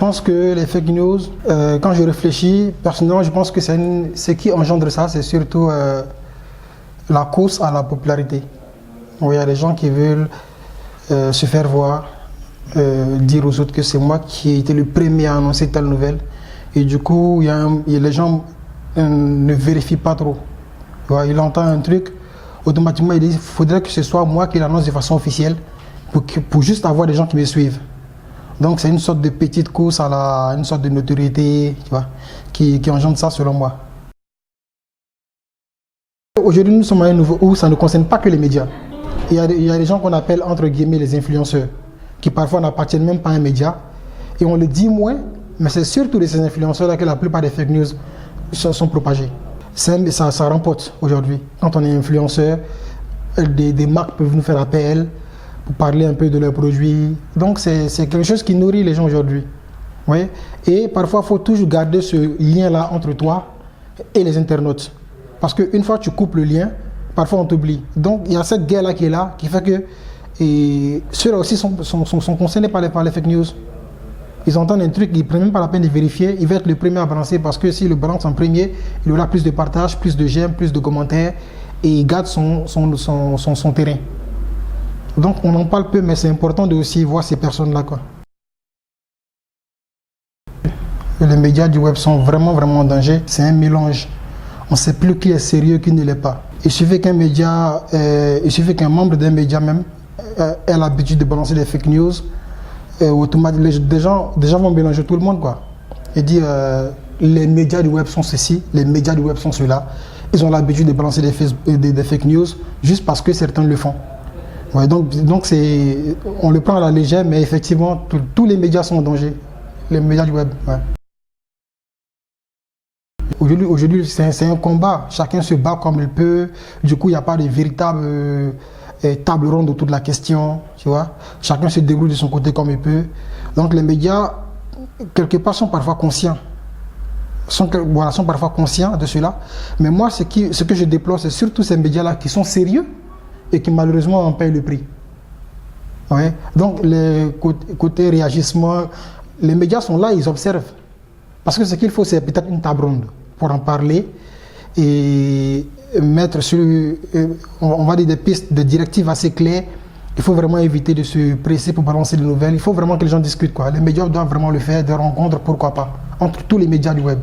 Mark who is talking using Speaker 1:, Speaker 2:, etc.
Speaker 1: pense que les fake news, quand je réfléchis, personnellement, je pense que ce qui engendre ça, c'est surtout la course à la popularité. Où il y a des gens qui veulent se faire voir, dire aux autres que c'est moi qui ai été le premier à annoncer telle nouvelle. Et du coup, les gens ne vérifient pas trop. Il entend un truc, automatiquement il dit qu'il faudrait que ce soit moi qui l'annonce de façon officielle pour juste avoir des gens qui me suivent. Donc c'est une sorte de petite course à une sorte de notoriété, tu vois, qui engendre ça selon moi. Aujourd'hui nous sommes à un niveau où ça ne concerne pas que les médias. Il y a des gens qu'on appelle entre guillemets les influenceurs, qui parfois n'appartiennent même pas à un média. Et on le dit moins, mais c'est surtout de ces influenceurs-là que la plupart des fake news sont propagées. Ça remporte aujourd'hui. Quand on est influenceur, des marques peuvent nous faire appel pour parler un peu de leurs produits. Donc c'est quelque chose qui nourrit les gens aujourd'hui. Oui. Et parfois, il faut toujours garder ce lien-là entre toi et les internautes. Parce qu'une fois que tu coupes le lien, parfois on t'oublie. Donc il y a cette guerre-là qui est là, qui fait que ceux-là aussi sont concernés par les fake news. Ils entendent un truc, ils ne prennent même pas la peine de vérifier, ils vont être le premier à balancer parce que s'ils le balancent en premier, il aura plus de partages, plus de j'aime, plus de commentaires et il garde son terrain. Donc on en parle peu, mais c'est important de aussi voir ces personnes-là, quoi. Les médias du web sont vraiment en danger, c'est un mélange. On ne sait plus qui est sérieux, qui ne l'est pas. Il suffit qu'un membre d'un média même ait l'habitude de balancer des fake news. Des gens vont mélanger tout le monde, quoi. Et dire les médias du web sont ceci, les médias du web sont ceux-là. Ils ont l'habitude de balancer des fake news juste parce que certains le font. Ouais, donc on le prend à la légère, mais effectivement tous les médias sont en danger, les médias du web. Ouais. Aujourd'hui c'est un combat, chacun se bat comme il peut. Du coup il n'y a pas de véritable table ronde autour de la question, tu vois. Chacun se débrouille de son côté comme il peut. Donc les médias, quelque part, sont parfois conscients. Sont parfois conscients de cela. Mais moi, ce que je déplore, c'est surtout ces médias-là qui sont sérieux et qui malheureusement en payent le prix. Ouais. Donc les côtés réagissement, les médias sont là, ils observent. Parce que ce qu'il faut, c'est peut-être une table ronde pour en parler et mettre sur, on va dire, des pistes, des directives assez claires. Il faut vraiment éviter de se presser pour balancer des nouvelles. Il faut vraiment que les gens discutent, quoi. Les médias doivent vraiment le faire, des rencontres, pourquoi pas, entre tous les médias du web.